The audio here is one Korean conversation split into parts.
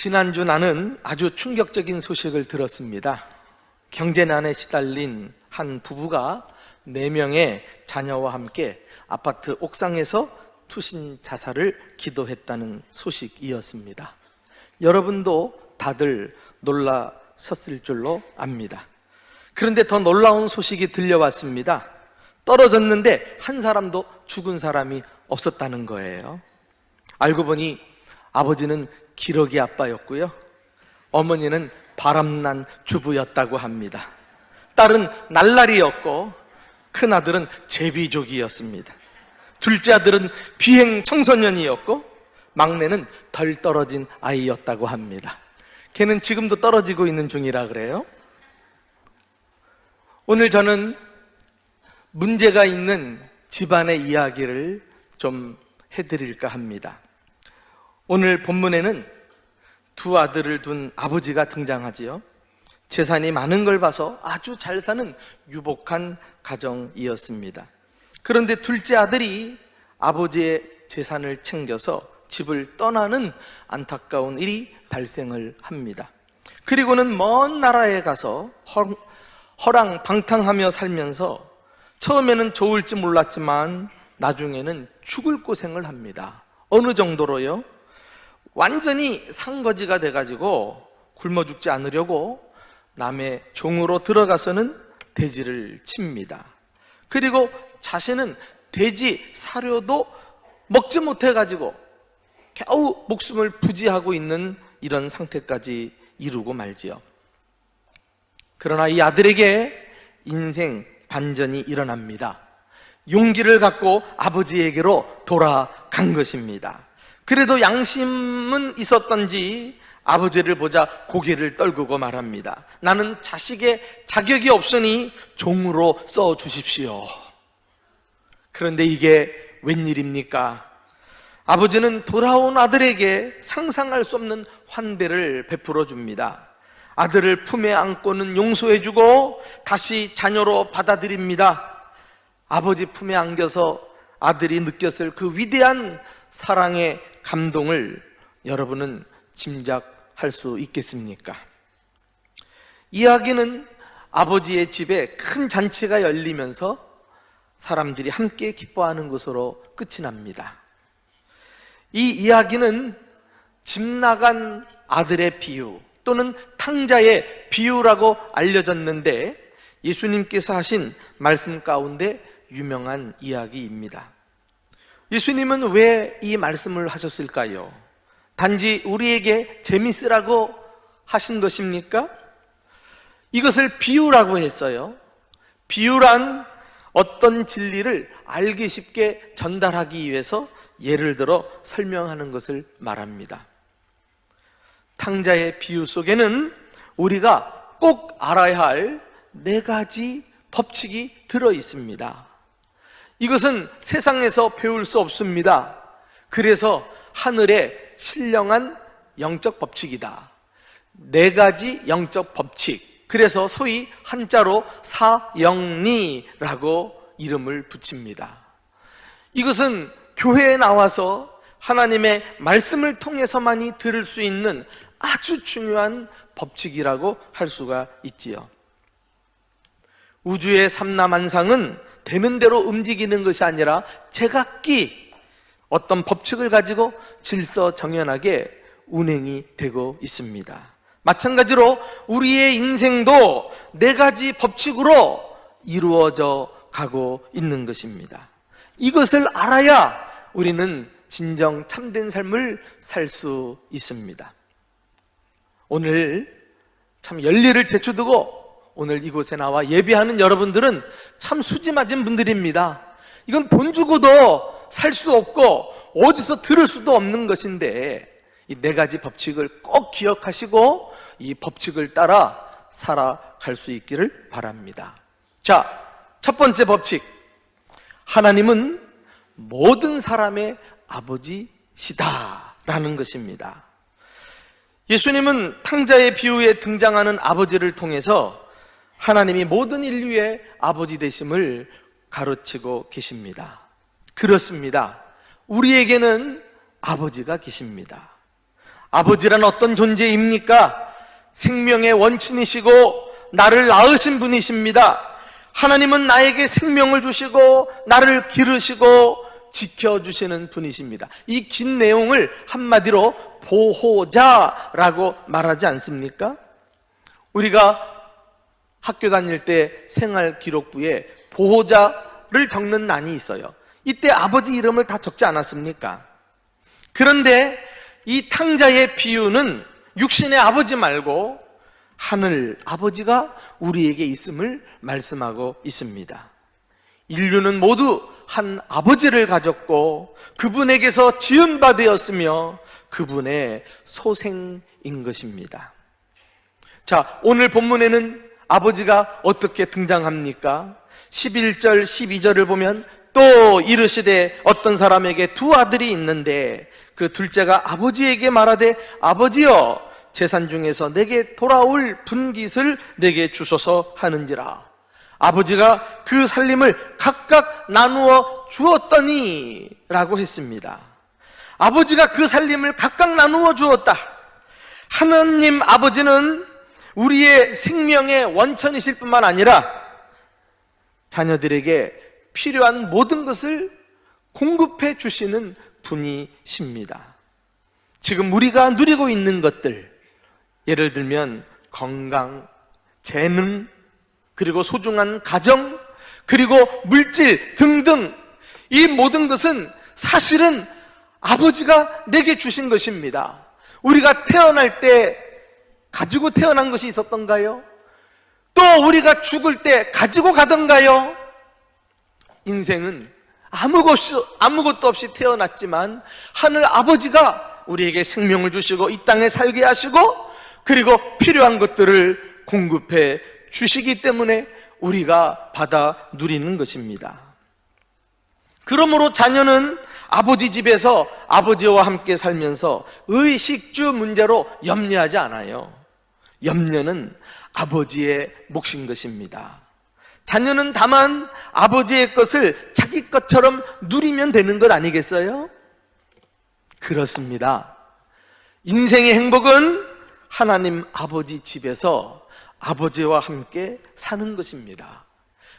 지난주 나는 아주 충격적인 소식을 들었습니다. 경제난에 시달린 한 부부가 4명의 자녀와 함께 아파트 옥상에서 투신 자살을 기도했다는 소식이었습니다. 여러분도 다들 놀라셨을 줄로 압니다. 그런데 더 놀라운 소식이 들려왔습니다. 떨어졌는데 한 사람도 죽은 사람이 없었다는 거예요. 알고 보니 아버지는 기러기 아빠였고요, 어머니는 바람난 주부였다고 합니다. 딸은 날라리였고 큰아들은 제비족이었습니다. 둘째 아들은 비행 청소년이었고 막내는 덜 떨어진 아이였다고 합니다. 걔는 지금도 떨어지고 있는 중이라 그래요. 오늘 저는 문제가 있는 집안의 이야기를 좀 해드릴까 합니다. 오늘 본문에는 2 아들을 둔 아버지가 등장하지요. 재산이 많은 걸 봐서 아주 잘 사는 유복한 가정이었습니다. 그런데 둘째 아들이 아버지의 재산을 챙겨서 집을 떠나는 안타까운 일이 발생을 합니다. 그리고는 먼 나라에 가서 허랑방탕하며 살면서 처음에는 좋을지 몰랐지만 나중에는 죽을 고생을 합니다. 어느 정도로요? 완전히 상거지가 돼가지고 굶어 죽지 않으려고 남의 종으로 들어가서는 돼지를 칩니다. 그리고 자신은 돼지 사료도 먹지 못해가지고 겨우 목숨을 부지하고 있는 이런 상태까지 이루고 말지요. 그러나 이 아들에게 인생 반전이 일어납니다. 용기를 갖고 아버지에게로 돌아간 것입니다. 그래도 양심은 있었던지 아버지를 보자 고개를 떨구고 말합니다. 나는 자식의 자격이 없으니 종으로 써주십시오. 그런데 이게 웬일입니까? 아버지는 돌아온 아들에게 상상할 수 없는 환대를 베풀어 줍니다. 아들을 품에 안고는 용서해주고 다시 자녀로 받아들입니다. 아버지 품에 안겨서 아들이 느꼈을 그 위대한 사랑의 감동을 여러분은 짐작할 수 있겠습니까? 이야기는 아버지의 집에 큰 잔치가 열리면서 사람들이 함께 기뻐하는 것으로 끝이 납니다. 이 이야기는 집 나간 아들의 비유 또는 탕자의 비유라고 알려졌는데 예수님께서 하신 말씀 가운데 유명한 이야기입니다. 예수님은 왜 이 말씀을 하셨을까요? 단지 우리에게 재밌으라고 하신 것입니까? 이것을 비유라고 했어요. 비유란 어떤 진리를 알기 쉽게 전달하기 위해서 예를 들어 설명하는 것을 말합니다. 탕자의 비유 속에는 우리가 꼭 알아야 할 4가지 법칙이 들어 있습니다. 이것은 세상에서 배울 수 없습니다. 그래서 하늘의 신령한 영적 법칙이다. 4가지 영적 법칙. 그래서 소위 한자로 사영리라고 이름을 붙입니다. 이것은 교회에 나와서 하나님의 말씀을 통해서만이 들을 수 있는 아주 중요한 법칙이라고 할 수가 있지요. 우주의 삼라만상은 되는 대로 움직이는 것이 아니라 제각기 어떤 법칙을 가지고 질서정연하게 운행이 되고 있습니다. 마찬가지로 우리의 인생도 4가지 법칙으로 이루어져 가고 있는 것입니다. 이것을 알아야 우리는 진정 참된 삶을 살 수 있습니다. 오늘 참 열일을 제쳐두고 오늘 이곳에 나와 예배하는 여러분들은 참 수지 맞은 분들입니다. 이건 돈 주고도 살 수 없고 어디서 들을 수도 없는 것인데 이 4가지 법칙을 꼭 기억하시고 이 법칙을 따라 살아갈 수 있기를 바랍니다. 자, 첫 번째 법칙. 하나님은 모든 사람의 아버지시다라는 것입니다. 예수님은 탕자의 비유에 등장하는 아버지를 통해서 하나님이 모든 인류의 아버지 되심을 가르치고 계십니다. 그렇습니다. 우리에게는 아버지가 계십니다. 아버지란 어떤 존재입니까? 생명의 원천이시고 나를 낳으신 분이십니다. 하나님은 나에게 생명을 주시고 나를 기르시고 지켜주시는 분이십니다. 이 긴 내용을 한마디로 보호자라고 말하지 않습니까? 우리가 학교 다닐 때 생활기록부에 보호자를 적는 난이 있어요. 이때 아버지 이름을 다 적지 않았습니까? 그런데 이 탕자의 비유는 육신의 아버지 말고 하늘 아버지가 우리에게 있음을 말씀하고 있습니다. 인류는 모두 한 아버지를 가졌고 그분에게서 지은 바 되었으며 그분의 소생인 것입니다. 자, 오늘 본문에는 아버지가 어떻게 등장합니까? 11절, 12절을 보면 또 이르시되 어떤 사람에게 두 아들이 있는데 그 둘째가 아버지에게 말하되 아버지여 재산 중에서 내게 돌아올 분깃을 내게 주소서 하는지라. 아버지가 그 살림을 각각 나누어 주었더니 라고 했습니다. 아버지가 그 살림을 각각 나누어 주었다. 하나님 아버지는 우리의 생명의 원천이실 뿐만 아니라 자녀들에게 필요한 모든 것을 공급해 주시는 분이십니다. 지금 우리가 누리고 있는 것들, 예를 들면 건강, 재능, 그리고 소중한 가정, 그리고 물질 등등, 이 모든 것은 사실은 아버지가 내게 주신 것입니다. 우리가 태어날 때 가지고 태어난 것이 있었던가요? 또 우리가 죽을 때 가지고 가던가요? 인생은 아무것도 없이 태어났지만 하늘 아버지가 우리에게 생명을 주시고 이 땅에 살게 하시고 그리고 필요한 것들을 공급해 주시기 때문에 우리가 받아 누리는 것입니다. 그러므로 자녀는 아버지 집에서 아버지와 함께 살면서 의식주 문제로 염려하지 않아요. 염려는 아버지의 몫인 것입니다. 자녀는 다만 아버지의 것을 자기 것처럼 누리면 되는 것 아니겠어요? 그렇습니다. 인생의 행복은 하나님 아버지 집에서 아버지와 함께 사는 것입니다.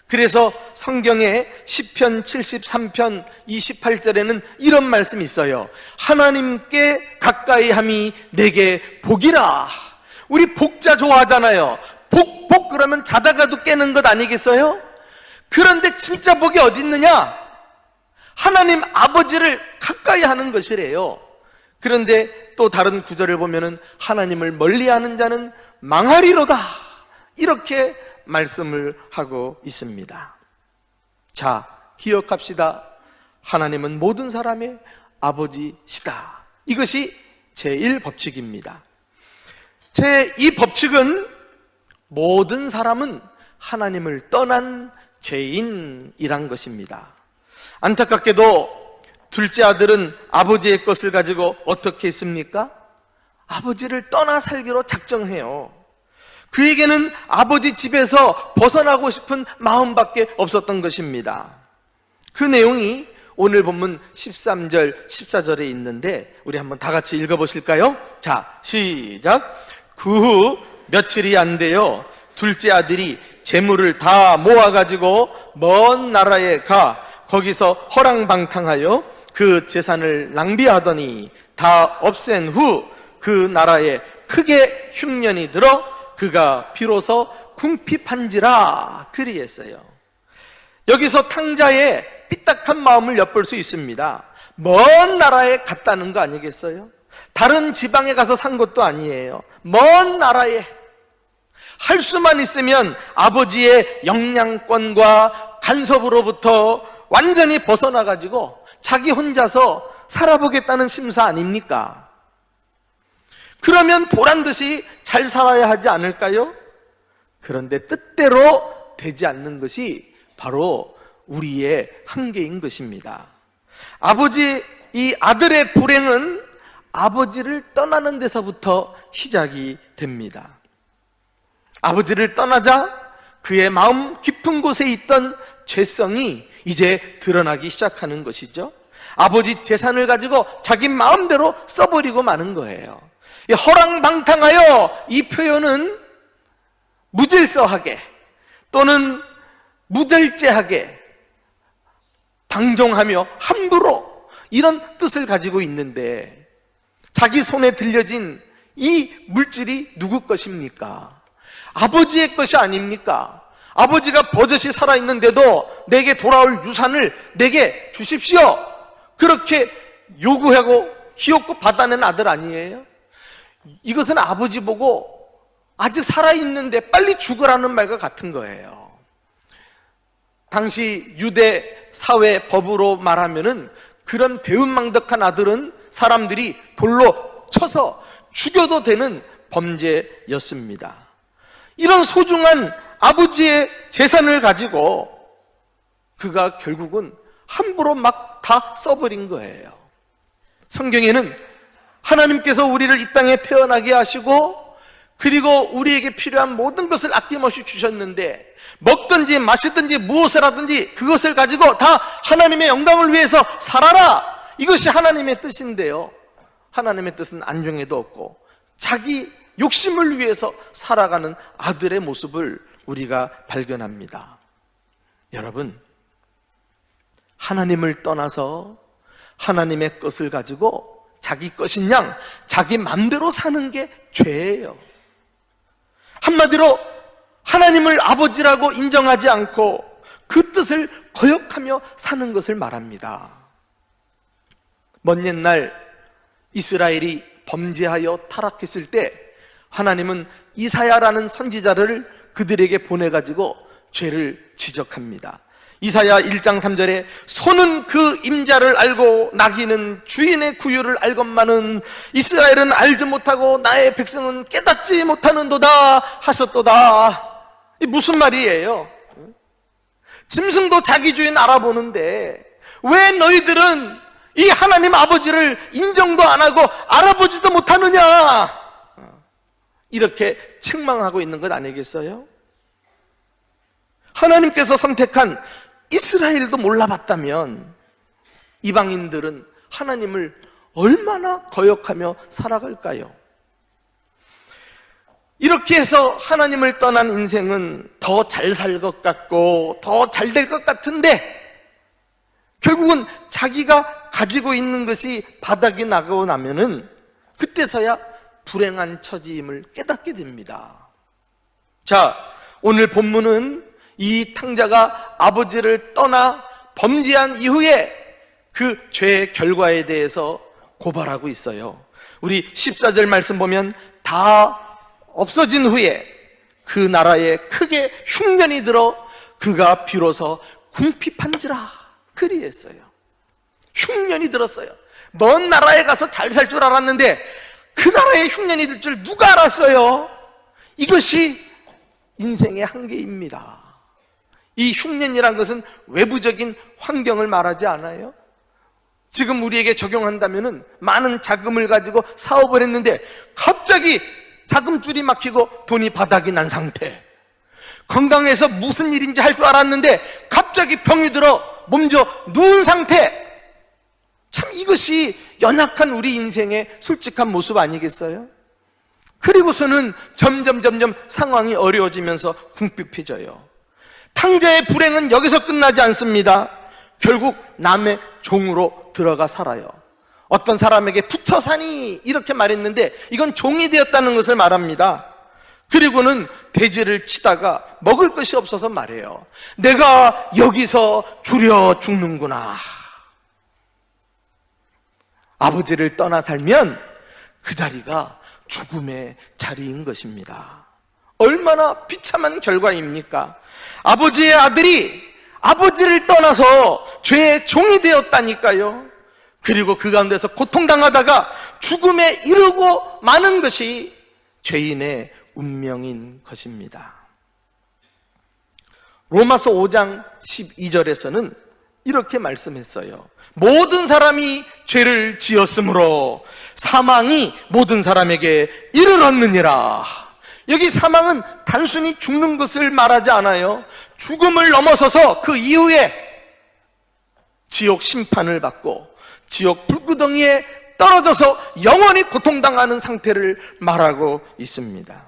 그래서 성경에 시편 73편 28절에는 이런 말씀이 있어요. 하나님께 가까이 함이 내게 복이라. 우리 복자 좋아하잖아요. 복 그러면 자다가도 깨는 것 아니겠어요? 그런데 진짜 복이 어디 있느냐? 하나님 아버지를 가까이 하는 것이래요. 그런데 또 다른 구절을 보면은 하나님을 멀리하는 자는 망하리로다, 이렇게 말씀을 하고 있습니다. 자, 기억합시다. 하나님은 모든 사람의 아버지시다. 이것이 제1법칙입니다. 제2법칙은 모든 사람은 하나님을 떠난 죄인이란 것입니다. 안타깝게도 둘째 아들은 아버지의 것을 가지고 어떻게 했습니까? 아버지를 떠나 살기로 작정해요. 그에게는 아버지 집에서 벗어나고 싶은 마음밖에 없었던 것입니다. 그 내용이 오늘 본문 13절, 14절에 있는데 우리 한번 다 같이 읽어보실까요? 자, 시작. 그 후 며칠이 안 돼요. 둘째 아들이 재물을 다 모아가지고 먼 나라에 가 거기서 허랑방탕하여 그 재산을 낭비하더니 다 없앤 후 그 나라에 크게 흉년이 들어 그가 비로소 궁핍한지라 그리했어요. 여기서 탕자의 삐딱한 마음을 엿볼 수 있습니다. 먼 나라에 갔다는 거 아니겠어요? 다른 지방에 가서 산 것도 아니에요. 먼 나라에 할 수만 있으면 아버지의 영양권과 간섭으로부터 완전히 벗어나가지고 자기 혼자서 살아보겠다는 심사 아닙니까? 그러면 보란듯이 잘 살아야 하지 않을까요? 그런데 뜻대로 되지 않는 것이 바로 우리의 한계인 것입니다. 이 아들의 불행은 아버지를 떠나는 데서부터 시작이 됩니다. 아버지를 떠나자 그의 마음 깊은 곳에 있던 죄성이 이제 드러나기 시작하는 것이죠. 아버지 재산을 가지고 자기 마음대로 써버리고 마는 거예요. 허랑방탕하여, 이 표현은 무질서하게 또는 무절제하게, 방종하며 함부로, 이런 뜻을 가지고 있는데, 자기 손에 들려진 이 물질이 누구 것입니까? 아버지의 것이 아닙니까? 아버지가 버젓이 살아있는데도 내게 돌아올 유산을 내게 주십시오, 그렇게 요구하고 희옥고 받아낸 아들 아니에요? 이것은 아버지 보고 아직 살아있는데 빨리 죽으라는 말과 같은 거예요. 당시 유대 사회 법으로 말하면은 그런 배은망덕한 아들은 사람들이 돌로 쳐서 죽여도 되는 범죄였습니다. 이런 소중한 아버지의 재산을 가지고 그가 결국은 함부로 막 다 써버린 거예요. 성경에는 하나님께서 우리를 이 땅에 태어나게 하시고, 그리고 우리에게 필요한 모든 것을 아낌없이 주셨는데, 먹든지 마시든지 무엇을 하든지 그것을 가지고 다 하나님의 영광을 위해서 살아라, 이것이 하나님의 뜻인데요, 하나님의 뜻은 안중에도 없고 자기 욕심을 위해서 살아가는 아들의 모습을 우리가 발견합니다. 여러분, 하나님을 떠나서 하나님의 것을 가지고 자기 것인 양 자기 맘대로 사는 게 죄예요. 한마디로 하나님을 아버지라고 인정하지 않고 그 뜻을 거역하며 사는 것을 말합니다. 먼 옛날 이스라엘이 범죄하여 타락했을 때 하나님은 이사야라는 선지자를 그들에게 보내가지고 죄를 지적합니다. 이사야 1장 3절에 소는 그 임자를 알고 나귀는 주인의 구유를 알건만은 이스라엘은 알지 못하고 나의 백성은 깨닫지 못하는도다 하셨도다. 이 무슨 말이에요? 짐승도 자기 주인 알아보는데 왜 너희들은 이 하나님 아버지를 인정도 안 하고 알아보지도 못하느냐, 이렇게 책망하고 있는 것 아니겠어요? 하나님께서 선택한 이스라엘도 몰라봤다면 이방인들은 하나님을 얼마나 거역하며 살아갈까요? 이렇게 해서 하나님을 떠난 인생은 더 잘 살 것 같고 더 잘 될 것 같은데 결국은 자기가 가지고 있는 것이 바닥이 나고 나면은 그때서야 불행한 처지임을 깨닫게 됩니다. 자, 오늘 본문은 이 탕자가 아버지를 떠나 범죄한 이후에 그 죄의 결과에 대해서 고발하고 있어요. 우리 14절 말씀 보면 다 없어진 후에 그 나라에 크게 흉년이 들어 그가 비로소 궁핍한지라 그리했어요. 흉년이 들었어요. 먼 나라에 가서 잘 살 줄 알았는데 그 나라에 흉년이 들 줄 누가 알았어요? 이것이 인생의 한계입니다. 이 흉년이란 것은 외부적인 환경을 말하지 않아요. 지금 우리에게 적용한다면은 많은 자금을 가지고 사업을 했는데 갑자기 자금줄이 막히고 돈이 바닥이 난 상태, 건강해서 무슨 일인지 할 줄 알았는데 갑자기 병이 들어 몸져 누운 상태, 참 이것이 연약한 우리 인생의 솔직한 모습 아니겠어요? 그리고서는 점점 상황이 어려워지면서 궁핍해져요. 탕자의 불행은 여기서 끝나지 않습니다. 결국 남의 종으로 들어가 살아요. 어떤 사람에게 부처 사니 이렇게 말했는데 이건 종이 되었다는 것을 말합니다. 그리고는 돼지를 치다가 먹을 것이 없어서 말해요. 내가 여기서 줄여 죽는구나. 아버지를 떠나 살면 그 자리가 죽음의 자리인 것입니다. 얼마나 비참한 결과입니까? 아버지의 아들이 아버지를 떠나서 죄의 종이 되었다니까요. 그리고 그 가운데서 고통당하다가 죽음에 이르고 마는 것이 죄인의 운명인 것입니다. 로마서 5장 12절에서는 이렇게 말씀했어요. 모든 사람이 죄를 지었으므로 사망이 모든 사람에게 이르렀느니라. 여기 사망은 단순히 죽는 것을 말하지 않아요. 죽음을 넘어서서 그 이후에 지옥 심판을 받고 지옥 불구덩이에 떨어져서 영원히 고통당하는 상태를 말하고 있습니다.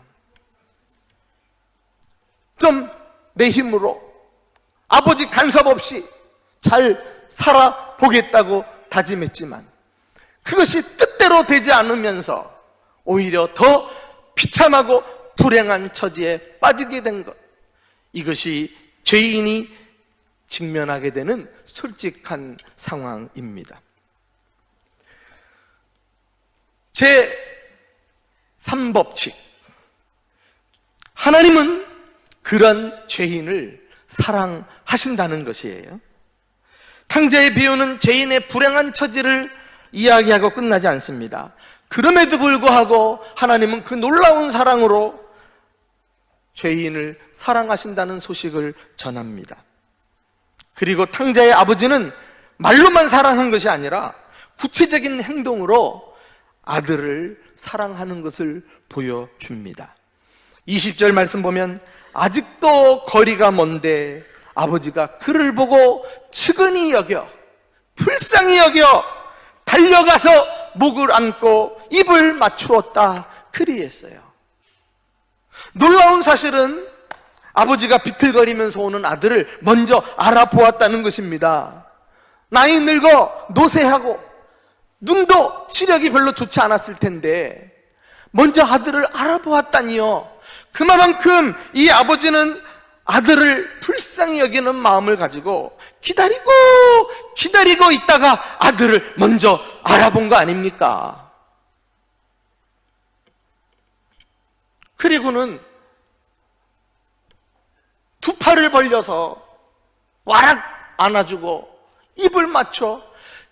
좀 내 힘으로 아버지 간섭 없이 잘 살아보겠다고 다짐했지만 그것이 뜻대로 되지 않으면서 오히려 더 비참하고 불행한 처지에 빠지게 된 것, 이것이 죄인이 직면하게 되는 솔직한 상황입니다. 제3법칙, 하나님은 그런 죄인을 사랑하신다는 것이에요. 탕자의 비유는 죄인의 불행한 처지를 이야기하고 끝나지 않습니다. 그럼에도 불구하고 하나님은 그 놀라운 사랑으로 죄인을 사랑하신다는 소식을 전합니다. 그리고 탕자의 아버지는 말로만 사랑한 것이 아니라 구체적인 행동으로 아들을 사랑하는 것을 보여줍니다. 20절 말씀 보면 아직도 거리가 먼데 아버지가 그를 보고 측은히 여겨 불쌍히 여겨 달려가서 목을 안고 입을 맞추었다 그리했어요. 놀라운 사실은 아버지가 비틀거리면서 오는 아들을 먼저 알아보았다는 것입니다. 나이 늙어 노쇠하고 눈도 시력이 별로 좋지 않았을 텐데 먼저 아들을 알아보았다니요. 그만큼 이 아버지는 아들을 불쌍히 여기는 마음을 가지고 기다리고 있다가 아들을 먼저 알아본 거 아닙니까? 그리고는 두 팔을 벌려서 와락 안아주고 입을 맞춰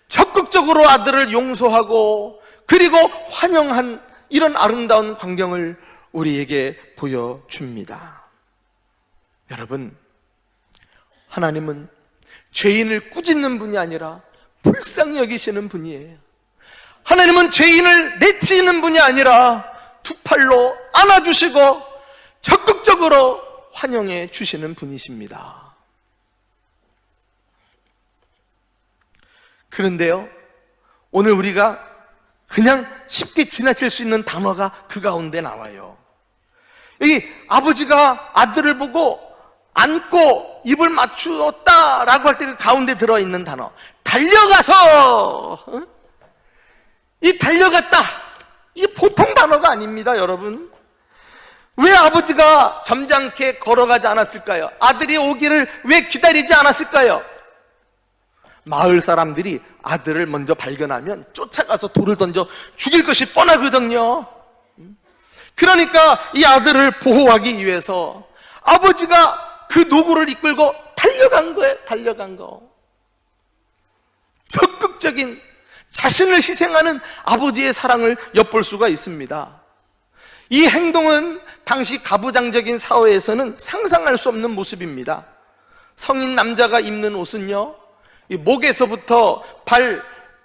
적극적으로 아들을 용서하고 그리고 환영한 이런 아름다운 광경을 우리에게 보여줍니다. 여러분, 하나님은 죄인을 꾸짖는 분이 아니라 불쌍히 여기시는 분이에요. 하나님은 죄인을 내치는 분이 아니라 두 팔로 안아주시고 적극적으로 환영해 주시는 분이십니다. 그런데요, 오늘 우리가 그냥 쉽게 지나칠 수 있는 단어가 그 가운데 나와요. 여기 아버지가 아들을 보고 안고 입을 맞추었다라고 할 때 그 가운데 들어있는 단어, 달려가서, 이 달려갔다, 이게 보통 단어가 아닙니다, 여러분. 왜 아버지가 점잖게 걸어가지 않았을까요? 아들이 오기를 왜 기다리지 않았을까요? 마을 사람들이 아들을 먼저 발견하면 쫓아가서 돌을 던져 죽일 것이 뻔하거든요. 그러니까 이 아들을 보호하기 위해서 아버지가 그 노구를 이끌고 달려간 거예요. 달려간 거. 적극적인 자신을 희생하는 아버지의 사랑을 엿볼 수가 있습니다. 이 행동은 당시 가부장적인 사회에서는 상상할 수 없는 모습입니다. 성인 남자가 입는 옷은요, 이 목에서부터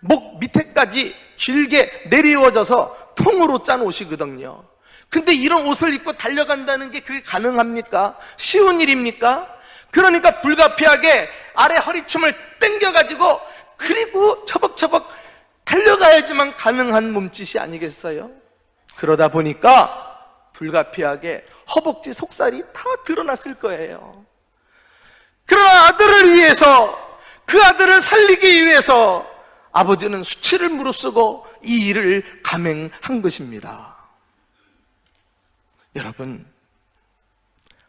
목 밑에까지 길게 내리워져서 통으로 짠 옷이거든요. 근데 이런 옷을 입고 달려간다는 게 그게 가능합니까? 쉬운 일입니까? 그러니까 불가피하게 아래 허리춤을 당겨가지고 그리고 처벅처벅 달려가야지만 가능한 몸짓이 아니겠어요? 그러다 보니까 불가피하게 허벅지 속살이 다 드러났을 거예요. 그러나 아들을 위해서, 그 아들을 살리기 위해서 아버지는 수치를 무릅쓰고 이 일을 감행한 것입니다. 여러분,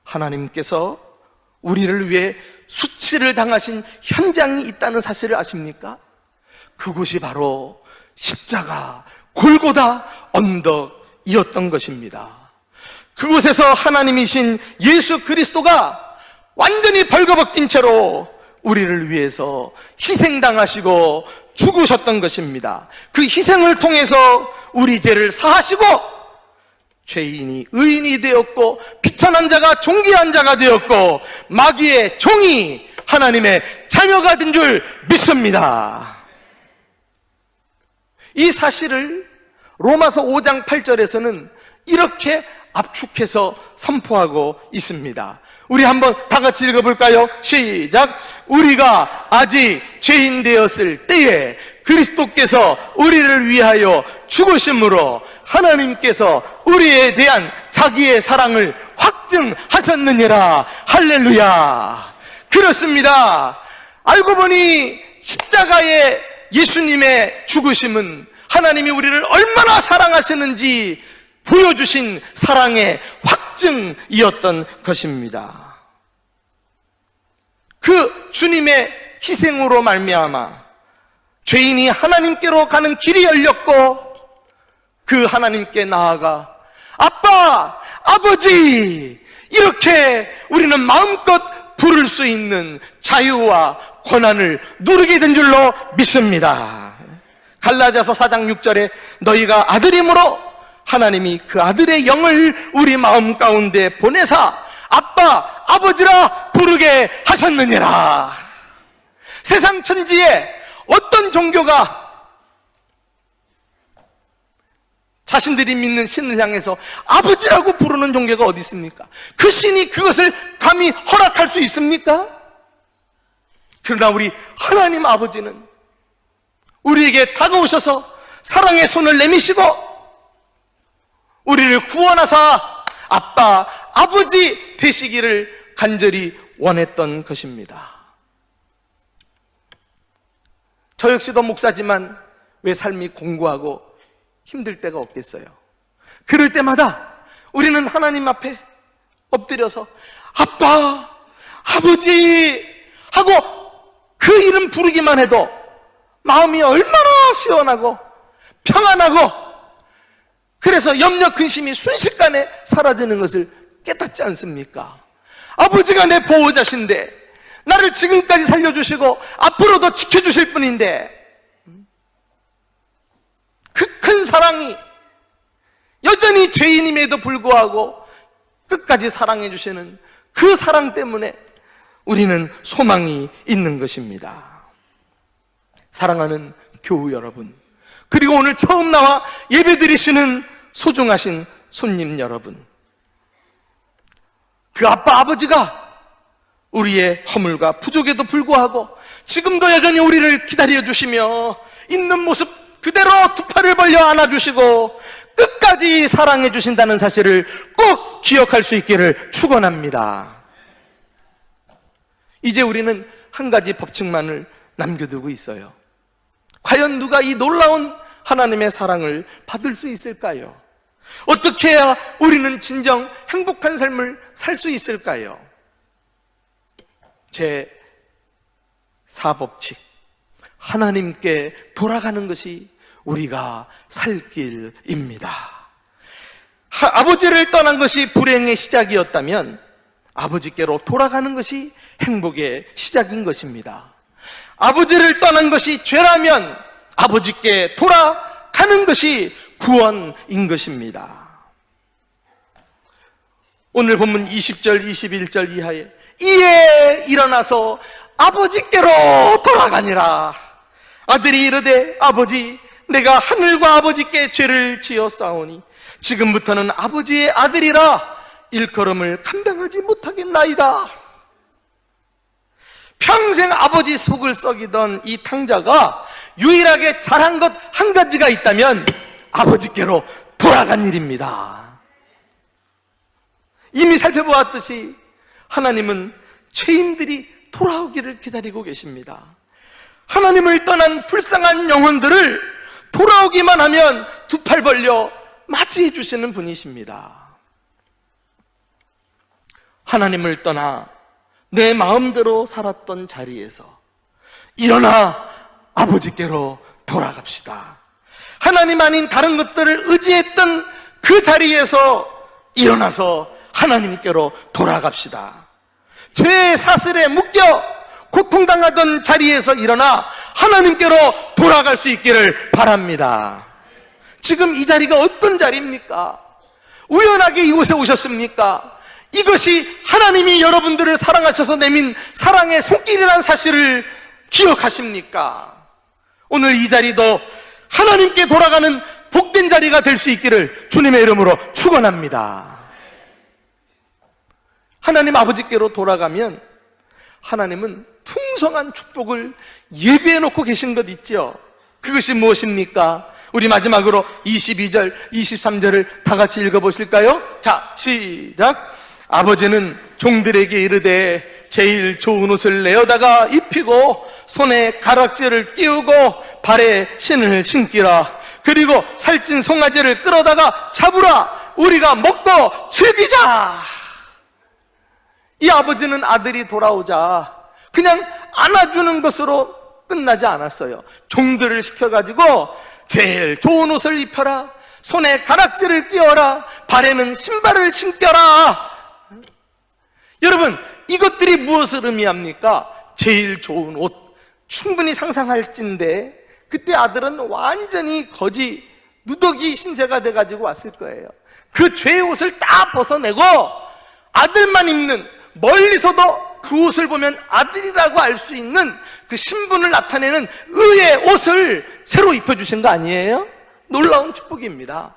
하나님께서 우리를 위해 수치를 당하신 현장이 있다는 사실을 아십니까? 그곳이 바로 십자가 골고다 언덕이었던 것입니다. 그곳에서 하나님이신 예수 그리스도가 완전히 벌거벗긴 채로 우리를 위해서 희생당하시고 죽으셨던 것입니다. 그 희생을 통해서 우리 죄를 사하시고 죄인이 의인이 되었고 비천한 자가 존귀한 자가 되었고 마귀의 종이 하나님의 자녀가 된 줄 믿습니다. 이 사실을 로마서 5장 8절에서는 이렇게 압축해서 선포하고 있습니다. 우리 한번 다 같이 읽어볼까요? 시작. 우리가 아직 죄인 되었을 때에 그리스도께서 우리를 위하여 죽으심으로 하나님께서 우리에 대한 자기의 사랑을 확증하셨느니라. 할렐루야. 그렇습니다. 알고 보니 십자가의 예수님의 죽으심은 하나님이 우리를 얼마나 사랑하시는지 보여주신 사랑의 확증이었던 것입니다. 그 주님의 희생으로 말미암아 죄인이 하나님께로 가는 길이 열렸고, 그 하나님께 나아가 아빠, 아버지, 이렇게 우리는 마음껏 부를 수 있는 자유와 권한을 누리게 된 줄로 믿습니다. 갈라디아서 4장 6절에 너희가 아들이므로 하나님이 그 아들의 영을 우리 마음 가운데 보내사 아빠, 아버지라 부르게 하셨느니라. 세상 천지에 어떤 종교가 자신들이 믿는 신을 향해서 아버지라고 부르는 종교가 어디 있습니까? 그 신이 그것을 감히 허락할 수 있습니까? 그러나 우리 하나님 아버지는 우리에게 다가오셔서 사랑의 손을 내미시고 우리를 구원하사 아빠, 아버지 되시기를 간절히 원했던 것입니다. 저 역시도 목사지만 왜 삶이 공고하고 힘들 때가 없겠어요? 그럴 때마다 우리는 하나님 앞에 엎드려서 아빠, 아버지 하고 그 이름 부르기만 해도 마음이 얼마나 시원하고 평안하고, 그래서 염려 근심이 순식간에 사라지는 것을 깨닫지 않습니까? 아버지가 내 보호자신데, 나를 지금까지 살려주시고 앞으로도 지켜주실 분인데, 그 큰 사랑이 여전히 죄인임에도 불구하고 끝까지 사랑해 주시는 그 사랑 때문에 우리는 소망이 있는 것입니다. 사랑하는 교우 여러분, 그리고 오늘 처음 나와 예배드리시는 소중하신 손님 여러분, 그 아빠 아버지가 우리의 허물과 부족에도 불구하고 지금도 여전히 우리를 기다려 주시며 있는 모습 그대로 두 팔을 벌려 안아주시고 끝까지 사랑해 주신다는 사실을 꼭 기억할 수 있기를 축원합니다. 이제 우리는 한 가지 법칙만을 남겨두고 있어요. 과연 누가 이 놀라운 하나님의 사랑을 받을 수 있을까요? 어떻게 해야 우리는 진정 행복한 삶을 살 수 있을까요? 제 4법칙, 하나님께 돌아가는 것이 우리가 살 길입니다. 아버지를 떠난 것이 불행의 시작이었다면 아버지께로 돌아가는 것이 행복의 시작인 것입니다. 아버지를 떠난 것이 죄라면 아버지께 돌아가는 것이 구원인 것입니다. 오늘 본문 20절, 21절 이하에 이에 일어나서 아버지께로 돌아가니라. 아들이 이르되 아버지, 내가 하늘과 아버지께 죄를 지었사오니 지금부터는 아버지의 아들이라 일컬음을 감당하지 못하겠나이다. 평생 아버지 속을 썩이던 이 탕자가 유일하게 잘한 것 한 가지가 있다면 아버지께로 돌아간 일입니다. 이미 살펴보았듯이 하나님은 죄인들이 돌아오기를 기다리고 계십니다. 하나님을 떠난 불쌍한 영혼들을 돌아오기만 하면 두 팔 벌려 맞이해 주시는 분이십니다. 하나님을 떠나 내 마음대로 살았던 자리에서 일어나 아버지께로 돌아갑시다. 하나님 아닌 다른 것들을 의지했던 그 자리에서 일어나서 하나님께로 돌아갑시다. 죄의 사슬에 묶여 고통당하던 자리에서 일어나 하나님께로 돌아갈 수 있기를 바랍니다. 지금 이 자리가 어떤 자리입니까? 우연하게 이곳에 오셨습니까? 이것이 하나님이 여러분들을 사랑하셔서 내민 사랑의 손길이라는 사실을 기억하십니까? 오늘 이 자리도 하나님께 돌아가는 복된 자리가 될 수 있기를 주님의 이름으로 축원합니다. 하나님 아버지께로 돌아가면 하나님은 풍성한 축복을 예비해 놓고 계신 것 있죠? 그것이 무엇입니까? 우리 마지막으로 22절, 23절을 다 같이 읽어보실까요? 자, 시작. 아버지는 종들에게 이르되 제일 좋은 옷을 내어다가 입히고 손에 가락지를 끼우고 발에 신을 신기라. 그리고 살찐 송아지를 끌어다가 잡으라. 우리가 먹고 즐기자. 이 아버지는 아들이 돌아오자 그냥 안아주는 것으로 끝나지 않았어요. 종들을 시켜가지고 제일 좋은 옷을 입혀라, 손에 가락지를 끼워라, 발에는 신발을 신겨라. 여러분, 이것들이 무엇을 의미합니까? 제일 좋은 옷, 충분히 상상할진데 그때 아들은 완전히 거지 누더기 신세가 돼가지고 왔을 거예요. 그 죄의 옷을 다 벗어내고 아들만 입는, 멀리서도 그 옷을 보면 아들이라고 알 수 있는 그 신분을 나타내는 의의 옷을 새로 입혀주신 거 아니에요? 놀라운 축복입니다.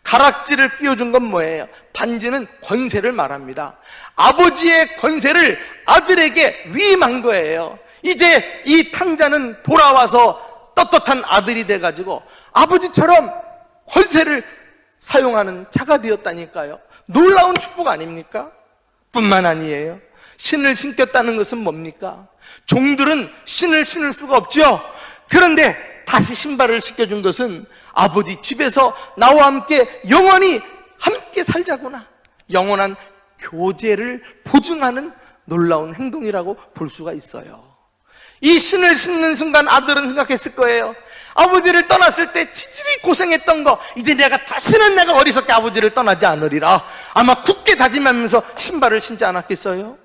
가락지를 끼워준 건 뭐예요? 반지는 권세를 말합니다. 아버지의 권세를 아들에게 위임한 거예요. 이제 이 탕자는 돌아와서 떳떳한 아들이 돼가지고 아버지처럼 권세를 사용하는 자가 되었다니까요. 놀라운 축복 아닙니까? 뿐만 아니에요. 신을 신겼다는 것은 뭡니까? 종들은 신을 신을 수가 없죠. 그런데 다시 신발을 신겨준 것은 아버지 집에서 나와 함께 영원히 함께 살자구나, 영원한 교제를 보증하는 놀라운 행동이라고 볼 수가 있어요. 이 신을 신는 순간 아들은 생각했을 거예요. 아버지를 떠났을 때 치질이 고생했던 거, 이제 다시는 내가 어리석게 아버지를 떠나지 않으리라. 아마 굳게 다짐하면서 신발을 신지 않았겠어요?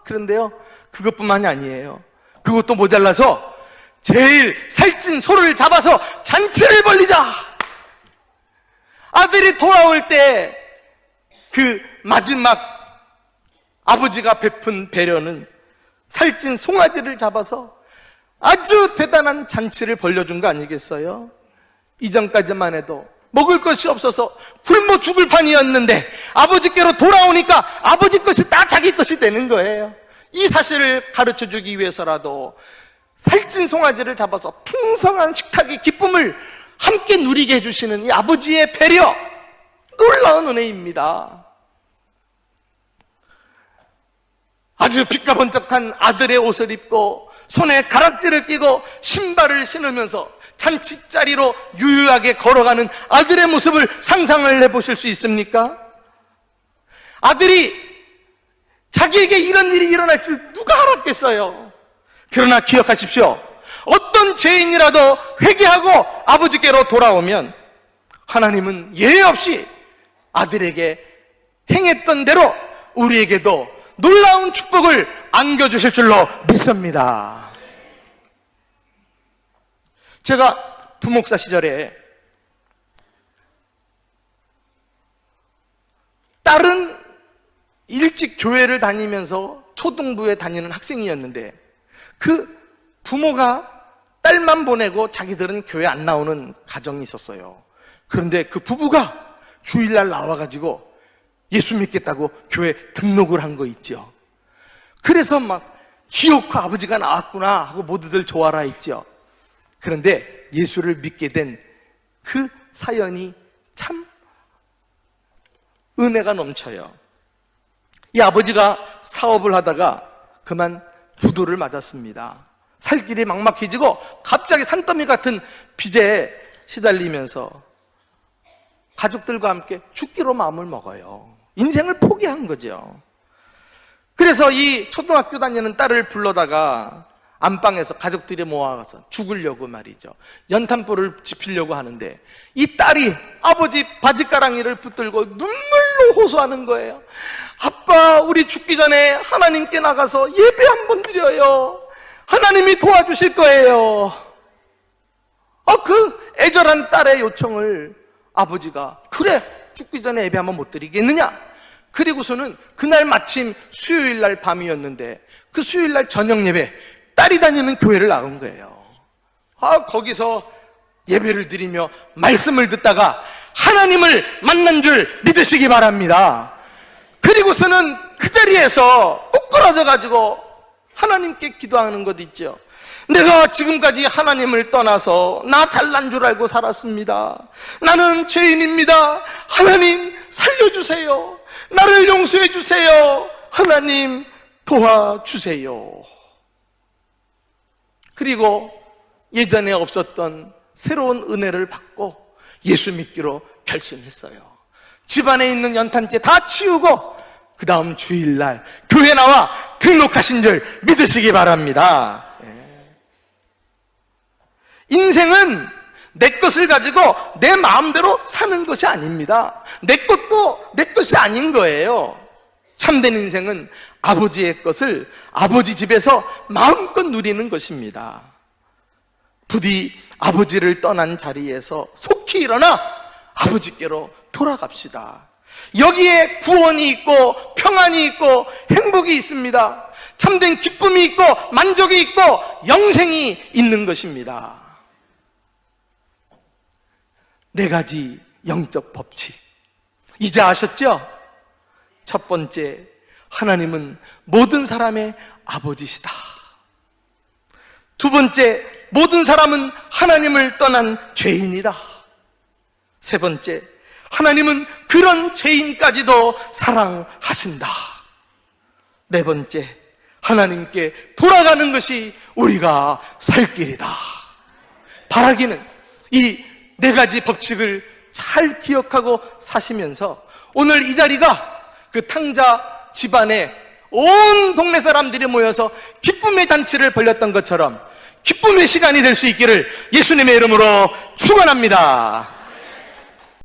그런데요, 그것뿐만이 아니에요. 그것도 모자라서 제일 살찐 소를 잡아서 잔치를 벌리자. 아들이 돌아올 때 그 마지막 아버지가 베푼 배려는 살찐 송아지를 잡아서 아주 대단한 잔치를 벌려준 거 아니겠어요? 이전까지만 해도 먹을 것이 없어서 굶어 죽을 판이었는데 아버지께로 돌아오니까 아버지 것이 다 자기 것이 되는 거예요. 이 사실을 가르쳐주기 위해서라도 살찐 송아지를 잡아서 풍성한 식탁의 기쁨을 함께 누리게 해주시는 이 아버지의 배려, 놀라운 은혜입니다. 아주 빛가번쩍한 아들의 옷을 입고 손에 가락지를 끼고 신발을 신으면서 잔치자리로 유유하게 걸어가는 아들의 모습을 상상을 해보실 수 있습니까? 아들이 자기에게 이런 일이 일어날 줄 누가 알았겠어요? 그러나 기억하십시오. 어떤 죄인이라도 회개하고 아버지께로 돌아오면 하나님은 예외 없이 아들에게 행했던 대로 우리에게도 놀라운 축복을 안겨주실 줄로 믿습니다. 제가 부목사 시절에 딸은 일찍 교회를 다니면서 초등부에 다니는 학생이었는데 그 부모가 딸만 보내고 자기들은 교회 안 나오는 가정이 있었어요. 그런데 그 부부가 주일날 나와가지고 예수 믿겠다고 교회 등록을 한 거 있죠. 그래서 막 기어코 아버지가 나왔구나 하고 모두들 좋아라 했죠. 그런데 예수를 믿게 된 그 사연이 참 은혜가 넘쳐요. 이 아버지가 사업을 하다가 그만 부도를 맞았습니다. 살 길이 막막해지고 갑자기 산더미 같은 빚에 시달리면서 가족들과 함께 죽기로 마음을 먹어요. 인생을 포기한 거죠. 그래서 이 초등학교 다니는 딸을 불러다가 안방에서 가족들이 모아서 죽으려고 말이죠. 연탄불을 지피려고 하는데 이 딸이 아버지 바지가랑이를 붙들고 눈물로 호소하는 거예요. 아빠, 우리 죽기 전에 하나님께 나가서 예배 한번 드려요. 하나님이 도와주실 거예요. 그 애절한 딸의 요청을 아버지가 그래, 죽기 전에 예배 한번 못 드리겠느냐? 그리고서는 그날 마침 수요일날 밤이었는데 그 수요일날 저녁 예배, 딸이 다니는 교회를 나온 거예요. 거기서 예배를 드리며 말씀을 듣다가 하나님을 만난 줄 믿으시기 바랍니다. 그리고서는 그 자리에서 꼭 끌어져 가지고 하나님께 기도하는 것 있죠. 내가 지금까지 하나님을 떠나서 나 잘난 줄 알고 살았습니다. 나는 죄인입니다. 하나님 살려주세요. 나를 용서해 주세요. 하나님 도와주세요. 그리고 예전에 없었던 새로운 은혜를 받고 예수 믿기로 결심했어요. 집안에 있는 연탄재 다 치우고 그 다음 주일날 교회 나와 등록하신 줄 믿으시기 바랍니다. 인생은 내 것을 가지고 내 마음대로 사는 것이 아닙니다. 내 것도 내 것이 아닌 거예요. 참된 인생은 아버지의 것을 아버지 집에서 마음껏 누리는 것입니다. 부디 아버지를 떠난 자리에서 속히 일어나 아버지께로 돌아갑시다. 여기에 구원이 있고 평안이 있고 행복이 있습니다. 참된 기쁨이 있고 만족이 있고 영생이 있는 것입니다. 4가지 영적 법칙 이제 아셨죠? 첫 번째, 하나님은 모든 사람의 아버지시다. 두 번째, 모든 사람은 하나님을 떠난 죄인이다. 세 번째, 하나님은 그런 죄인까지도 사랑하신다. 네 번째, 하나님께 돌아가는 것이 우리가 살 길이다. 바라기는 이 4가지 법칙을 잘 기억하고 사시면서 오늘 이 자리가 그 탕자 집안에 온 동네 사람들이 모여서 기쁨의 잔치를 벌였던 것처럼 기쁨의 시간이 될 수 있기를 예수님의 이름으로 축원합니다.